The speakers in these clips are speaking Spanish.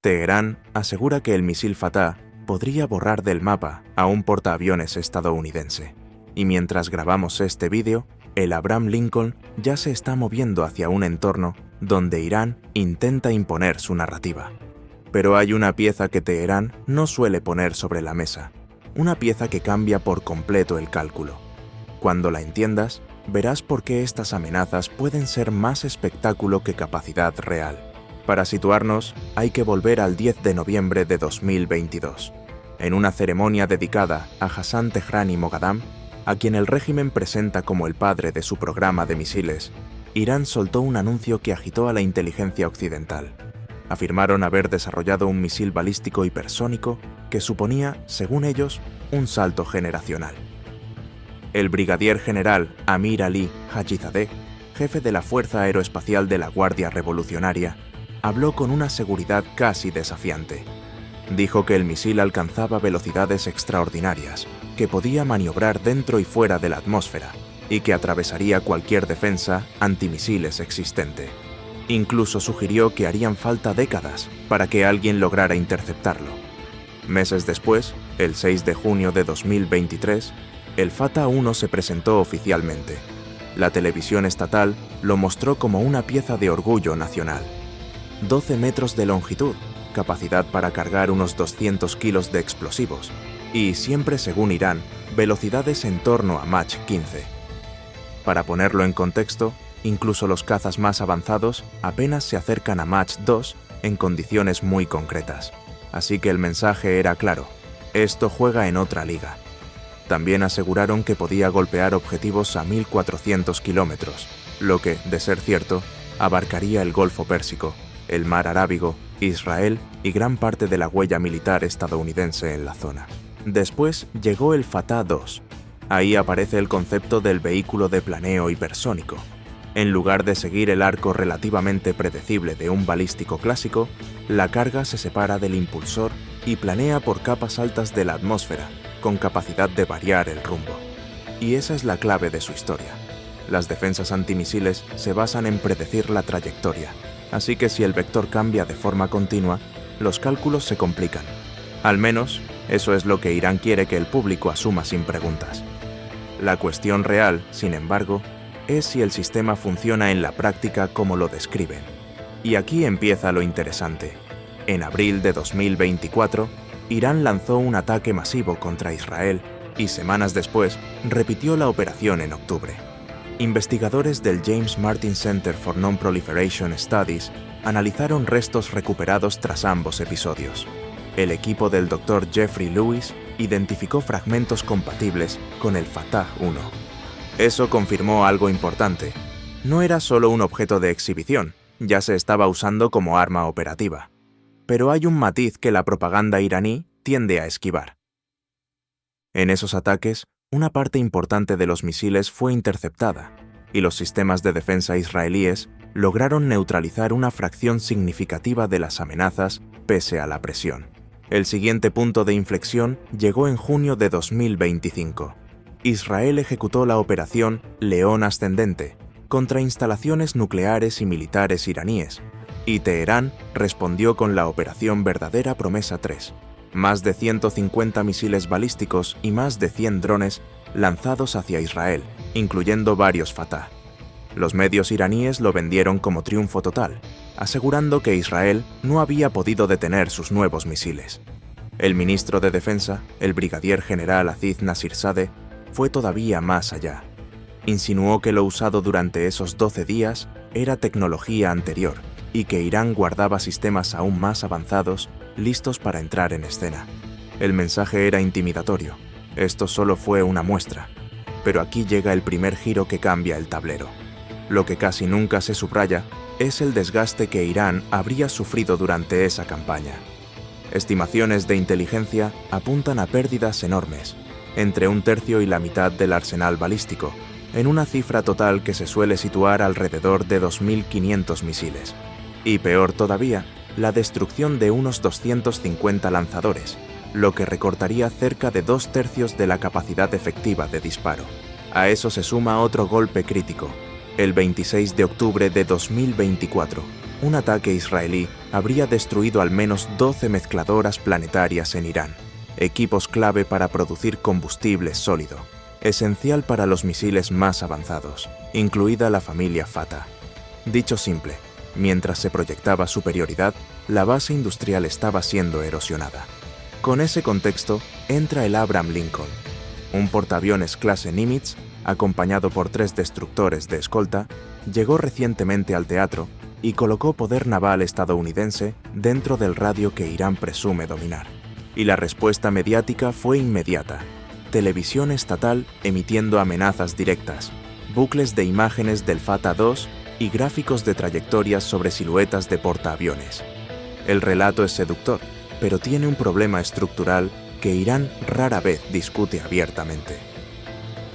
Teherán asegura que el misil Fatah podría borrar del mapa a un portaaviones estadounidense. Y mientras grabamos este vídeo, el Abraham Lincoln ya se está moviendo hacia un entorno donde Irán intenta imponer su narrativa. Pero hay una pieza que Teherán no suele poner sobre la mesa, una pieza que cambia por completo el cálculo. Cuando la entiendas, verás por qué estas amenazas pueden ser más espectáculo que capacidad real. Para situarnos, hay que volver al 10 de noviembre de 2022. En una ceremonia dedicada a Hassan Tehrani Moghadam, a quien el régimen presenta como el padre de su programa de misiles, Irán soltó un anuncio que agitó a la inteligencia occidental. Afirmaron haber desarrollado un misil balístico hipersónico que suponía, según ellos, un salto generacional. El brigadier general Amir Ali Hajizadeh, jefe de la Fuerza Aeroespacial de la Guardia Revolucionaria, habló con una seguridad casi desafiante. Dijo que el misil alcanzaba velocidades extraordinarias, que podía maniobrar dentro y fuera de la atmósfera y que atravesaría cualquier defensa antimisiles existente. Incluso sugirió que harían falta décadas para que alguien lograra interceptarlo. Meses después, el 6 de junio de 2023, el Fatah 1 se presentó oficialmente. La televisión estatal lo mostró como una pieza de orgullo nacional. 12 metros de longitud, capacidad para cargar unos 200 kilos de explosivos y, siempre según Irán, velocidades en torno a Mach 15. Para ponerlo en contexto, incluso los cazas más avanzados apenas se acercan a Mach 2 en condiciones muy concretas. Así que el mensaje era claro: esto juega en otra liga. También aseguraron que podía golpear objetivos a 1.400 kilómetros, lo que, de ser cierto, abarcaría el Golfo Pérsico, el Mar Arábigo, Israel y gran parte de la huella militar estadounidense en la zona. Después llegó el Fatah 2. Ahí aparece el concepto del vehículo de planeo hipersónico. En lugar de seguir el arco relativamente predecible de un balístico clásico, la carga se separa del impulsor y planea por capas altas de la atmósfera, con capacidad de variar el rumbo. Y esa es la clave de su historia. Las defensas antimisiles se basan en predecir la trayectoria, así que si el vector cambia de forma continua, los cálculos se complican. Al menos, eso es lo que Irán quiere que el público asuma sin preguntas. La cuestión real, sin embargo, es si el sistema funciona en la práctica como lo describen. Y aquí empieza lo interesante. En abril de 2024, Irán lanzó un ataque masivo contra Israel y semanas después repitió la operación en octubre. Investigadores del James Martin Center for Non-Proliferation Studies analizaron restos recuperados tras ambos episodios. El equipo del Dr. Jeffrey Lewis identificó fragmentos compatibles con el Fatah 1. Eso confirmó algo importante. No era solo un objeto de exhibición, ya se estaba usando como arma operativa. Pero hay un matiz que la propaganda iraní tiende a esquivar. En esos ataques, una parte importante de los misiles fue interceptada, y los sistemas de defensa israelíes lograron neutralizar una fracción significativa de las amenazas pese a la presión. El siguiente punto de inflexión llegó en junio de 2025. Israel ejecutó la operación León Ascendente contra instalaciones nucleares y militares iraníes, y Teherán respondió con la operación Verdadera Promesa 3. Más de 150 misiles balísticos y más de 100 drones lanzados hacia Israel, incluyendo varios Fatah. Los medios iraníes lo vendieron como triunfo total, asegurando que Israel no había podido detener sus nuevos misiles. El ministro de Defensa, el brigadier general Aziz Nasirzadeh, fue todavía más allá. Insinuó que lo usado durante esos 12 días era tecnología anterior y que Irán guardaba sistemas aún más avanzados listos para entrar en escena. El mensaje era intimidatorio. Esto solo fue una muestra. Pero aquí llega el primer giro que cambia el tablero. Lo que casi nunca se subraya es el desgaste que Irán habría sufrido durante esa campaña. Estimaciones de inteligencia apuntan a pérdidas enormes, entre 1/3 y la mitad del arsenal balístico, en una cifra total que se suele situar alrededor de 2.500 misiles. Y peor todavía, la destrucción de unos 250 lanzadores, lo que recortaría cerca de 2/3 de la capacidad efectiva de disparo. A eso se suma otro golpe crítico, el 26 de octubre de 2024, un ataque israelí habría destruido al menos 12 mezcladoras planetarias en Irán, equipos clave para producir combustible sólido, esencial para los misiles más avanzados, incluida la familia Fatah. Dicho simple, mientras se proyectaba superioridad, la base industrial estaba siendo erosionada. Con ese contexto, entra el Abraham Lincoln, un portaaviones clase Nimitz, acompañado por 3 destructores de escolta, llegó recientemente al teatro y colocó poder naval estadounidense dentro del radio que Irán presume dominar. Y la respuesta mediática fue inmediata. Televisión estatal emitiendo amenazas directas, bucles de imágenes del Fatah 2 y gráficos de trayectorias sobre siluetas de portaaviones. El relato es seductor, pero tiene un problema estructural que Irán rara vez discute abiertamente.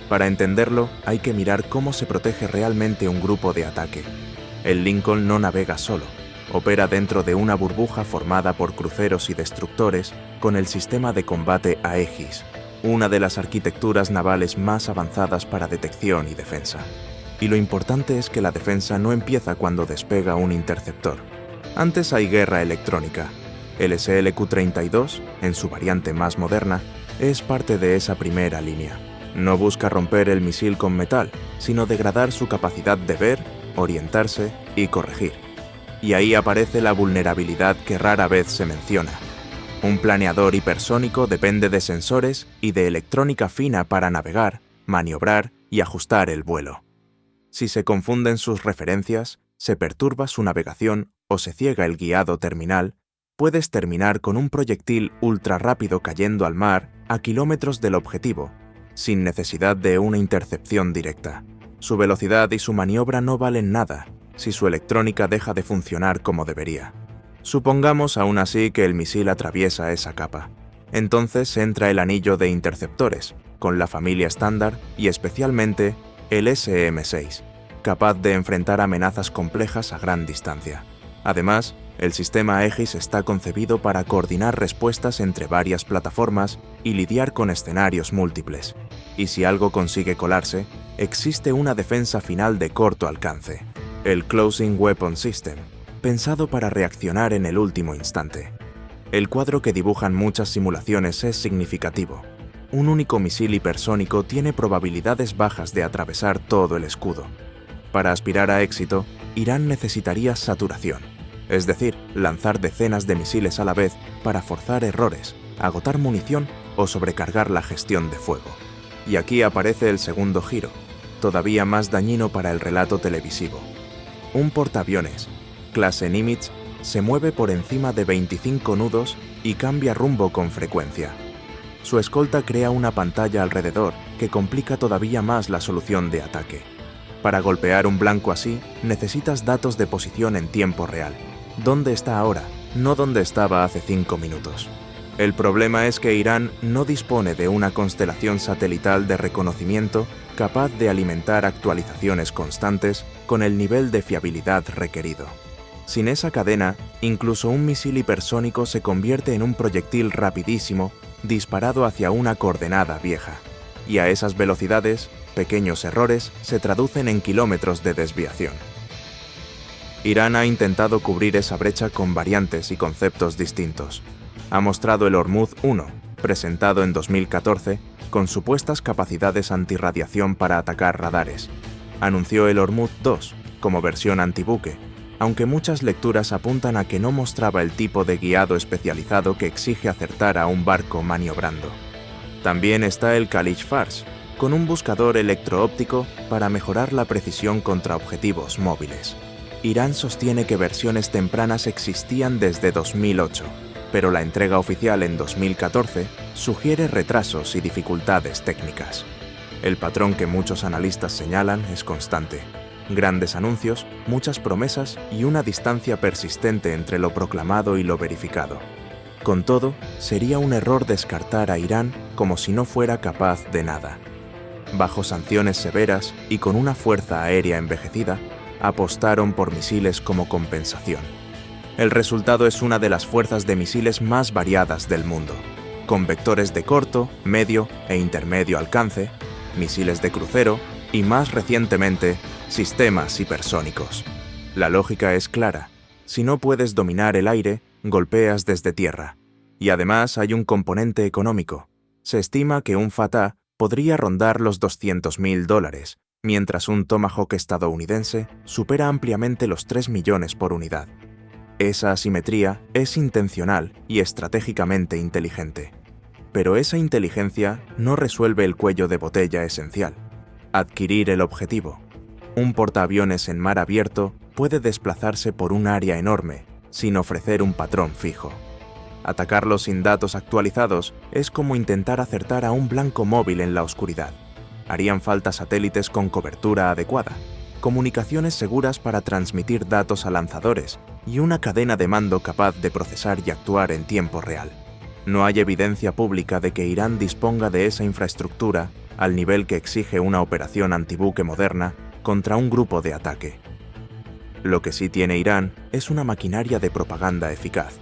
Para entenderlo, hay que mirar cómo se protege realmente un grupo de ataque. El Lincoln no navega solo, opera dentro de una burbuja formada por cruceros y destructores con el sistema de combate Aegis, una de las arquitecturas navales más avanzadas para detección y defensa. Y lo importante es que la defensa no empieza cuando despega un interceptor. Antes hay guerra electrónica. El SLQ-32, en su variante más moderna, es parte de esa primera línea. No busca romper el misil con metal, sino degradar su capacidad de ver, orientarse y corregir. Y ahí aparece la vulnerabilidad que rara vez se menciona. Un planeador hipersónico depende de sensores y de electrónica fina para navegar, maniobrar y ajustar el vuelo. Si se confunden sus referencias, se perturba su navegación o se ciega el guiado terminal, puedes terminar con un proyectil ultra rápido cayendo al mar a kilómetros del objetivo, sin necesidad de una intercepción directa. Su velocidad y su maniobra no valen nada si su electrónica deja de funcionar como debería. Supongamos aún así que el misil atraviesa esa capa. Entonces entra el anillo de interceptores, con la familia estándar y especialmente el SM-6, capaz de enfrentar amenazas complejas a gran distancia. Además, el sistema Aegis está concebido para coordinar respuestas entre varias plataformas y lidiar con escenarios múltiples. Y si algo consigue colarse, existe una defensa final de corto alcance, el Closing Weapon System, pensado para reaccionar en el último instante. El cuadro que dibujan muchas simulaciones es significativo. Un único misil hipersónico tiene probabilidades bajas de atravesar todo el escudo. Para aspirar a éxito, Irán necesitaría saturación, es decir, lanzar decenas de misiles a la vez para forzar errores, agotar munición o sobrecargar la gestión de fuego. Y aquí aparece el segundo giro, todavía más dañino para el relato televisivo. Un portaaviones, clase Nimitz, se mueve por encima de 25 nudos y cambia rumbo con frecuencia. Su escolta crea una pantalla alrededor que complica todavía más la solución de ataque. Para golpear un blanco así, necesitas datos de posición en tiempo real. ¿Dónde está ahora? No dónde estaba hace 5 minutos. El problema es que Irán no dispone de una constelación satelital de reconocimiento capaz de alimentar actualizaciones constantes con el nivel de fiabilidad requerido. Sin esa cadena, incluso un misil hipersónico se convierte en un proyectil rapidísimo disparado hacia una coordenada vieja. Y a esas velocidades, pequeños errores se traducen en kilómetros de desviación. Irán ha intentado cubrir esa brecha con variantes y conceptos distintos. Ha mostrado el Hormuz 1, presentado en 2014, con supuestas capacidades antirradiación para atacar radares. Anunció el Hormuz 2, como versión antibuque, aunque muchas lecturas apuntan a que no mostraba el tipo de guiado especializado que exige acertar a un barco maniobrando. También está el Khalij Fars, con un buscador electro-óptico para mejorar la precisión contra objetivos móviles. Irán sostiene que versiones tempranas existían desde 2008, pero la entrega oficial en 2014 sugiere retrasos y dificultades técnicas. El patrón que muchos analistas señalan es constante. Grandes anuncios, muchas promesas y una distancia persistente entre lo proclamado y lo verificado. Con todo, sería un error descartar a Irán como si no fuera capaz de nada. Bajo sanciones severas y con una fuerza aérea envejecida, apostaron por misiles como compensación. El resultado es una de las fuerzas de misiles más variadas del mundo, con vectores de corto, medio e intermedio alcance, misiles de crucero y, más recientemente, sistemas hipersónicos. La lógica es clara. Si no puedes dominar el aire, golpeas desde tierra. Y además hay un componente económico. Se estima que un Fatah podría rondar los $200.000, mientras un Tomahawk estadounidense supera ampliamente los 3 millones por unidad. Esa asimetría es intencional y estratégicamente inteligente. Pero esa inteligencia no resuelve el cuello de botella esencial: adquirir el objetivo. Un portaaviones en mar abierto puede desplazarse por un área enorme, sin ofrecer un patrón fijo. Atacarlo sin datos actualizados es como intentar acertar a un blanco móvil en la oscuridad. Harían falta satélites con cobertura adecuada, comunicaciones seguras para transmitir datos a lanzadores y una cadena de mando capaz de procesar y actuar en tiempo real. No hay evidencia pública de que Irán disponga de esa infraestructura al nivel que exige una operación antibuque moderna contra un grupo de ataque. Lo que sí tiene Irán es una maquinaria de propaganda eficaz.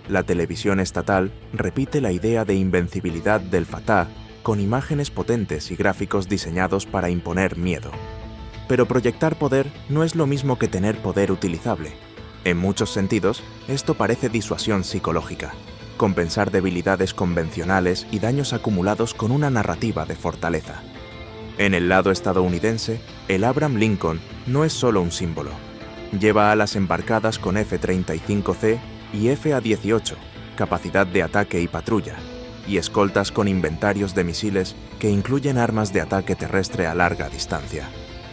La televisión estatal repite la idea de invencibilidad del Fatah con imágenes potentes y gráficos diseñados para imponer miedo. Pero proyectar poder no es lo mismo que tener poder utilizable. En muchos sentidos, esto parece disuasión psicológica, compensar debilidades convencionales y daños acumulados con una narrativa de fortaleza. En el lado estadounidense, el Abraham Lincoln no es solo un símbolo. Lleva alas embarcadas con F-35C y F-A-18, capacidad de ataque y patrulla, y escoltas con inventarios de misiles que incluyen armas de ataque terrestre a larga distancia.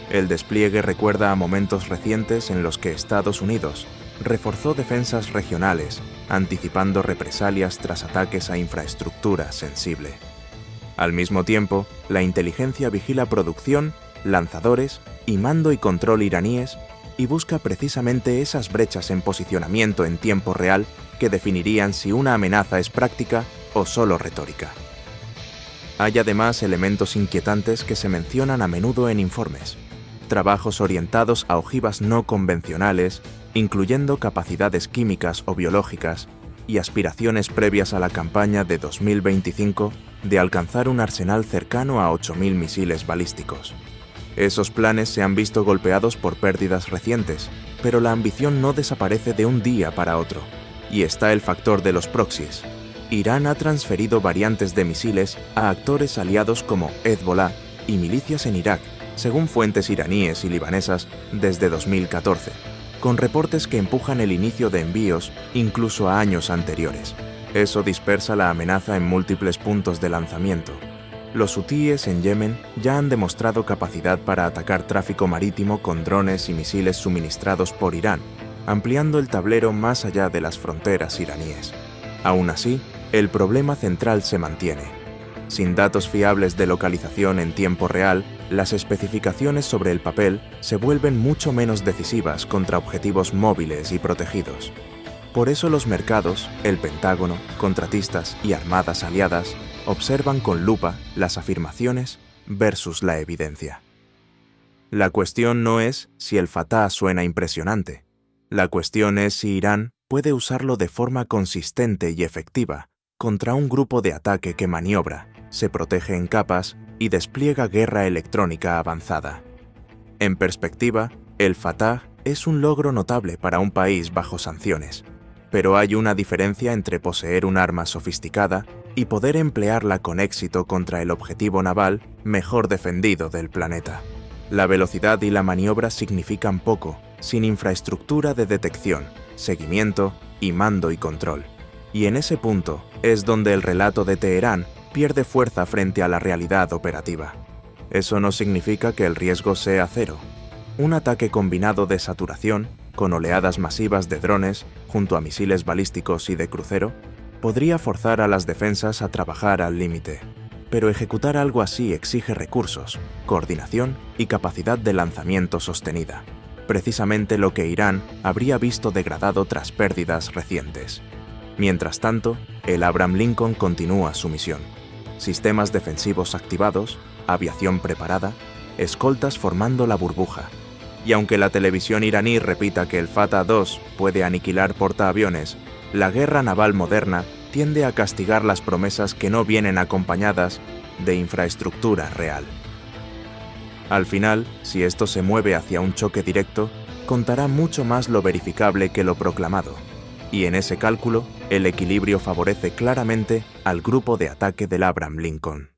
El despliegue recuerda a momentos recientes en los que Estados Unidos reforzó defensas regionales, anticipando represalias tras ataques a infraestructura sensible. Al mismo tiempo, la inteligencia vigila producción, lanzadores y mando y control iraníes y busca precisamente esas brechas en posicionamiento en tiempo real que definirían si una amenaza es práctica o solo retórica. Hay además elementos inquietantes que se mencionan a menudo en informes: trabajos orientados a ojivas no convencionales, incluyendo capacidades químicas o biológicas, y aspiraciones previas a la campaña de 2025 de alcanzar un arsenal cercano a 8.000 misiles balísticos. Esos planes se han visto golpeados por pérdidas recientes, pero la ambición no desaparece de un día para otro. Y está el factor de los proxies. Irán ha transferido variantes de misiles a actores aliados como Hezbollah y milicias en Irak, según fuentes iraníes y libanesas, desde 2014, con reportes que empujan el inicio de envíos incluso a años anteriores. Eso dispersa la amenaza en múltiples puntos de lanzamiento. Los hutíes en Yemen ya han demostrado capacidad para atacar tráfico marítimo con drones y misiles suministrados por Irán, ampliando el tablero más allá de las fronteras iraníes. Aún así, el problema central se mantiene. Sin datos fiables de localización en tiempo real, las especificaciones sobre el papel se vuelven mucho menos decisivas contra objetivos móviles y protegidos. Por eso los mercados, el Pentágono, contratistas y armadas aliadas observan con lupa las afirmaciones versus la evidencia. La cuestión no es si el Fatah suena impresionante. La cuestión es si Irán puede usarlo de forma consistente y efectiva contra un grupo de ataque que maniobra, se protege en capas y despliega guerra electrónica avanzada. En perspectiva, el Fatah es un logro notable para un país bajo sanciones, pero hay una diferencia entre poseer un arma sofisticada y poder emplearla con éxito contra el objetivo naval mejor defendido del planeta. La velocidad y la maniobra significan poco sin infraestructura de detección, seguimiento y mando y control. Y en ese punto es donde el relato de Teherán pierde fuerza frente a la realidad operativa. Eso no significa que el riesgo sea cero. Un ataque combinado de saturación, con oleadas masivas de drones, junto a misiles balísticos y de crucero, podría forzar a las defensas a trabajar al límite. Pero ejecutar algo así exige recursos, coordinación y capacidad de lanzamiento sostenida, precisamente lo que Irán habría visto degradado tras pérdidas recientes. Mientras tanto, el Abraham Lincoln continúa su misión. Sistemas defensivos activados, aviación preparada, escoltas formando la burbuja. Y aunque la televisión iraní repita que el Fatah 2 puede aniquilar portaaviones, la guerra naval moderna tiende a castigar las promesas que no vienen acompañadas de infraestructura real. Al final, si esto se mueve hacia un choque directo, contará mucho más lo verificable que lo proclamado, y en ese cálculo, el equilibrio favorece claramente al grupo de ataque del Abraham Lincoln.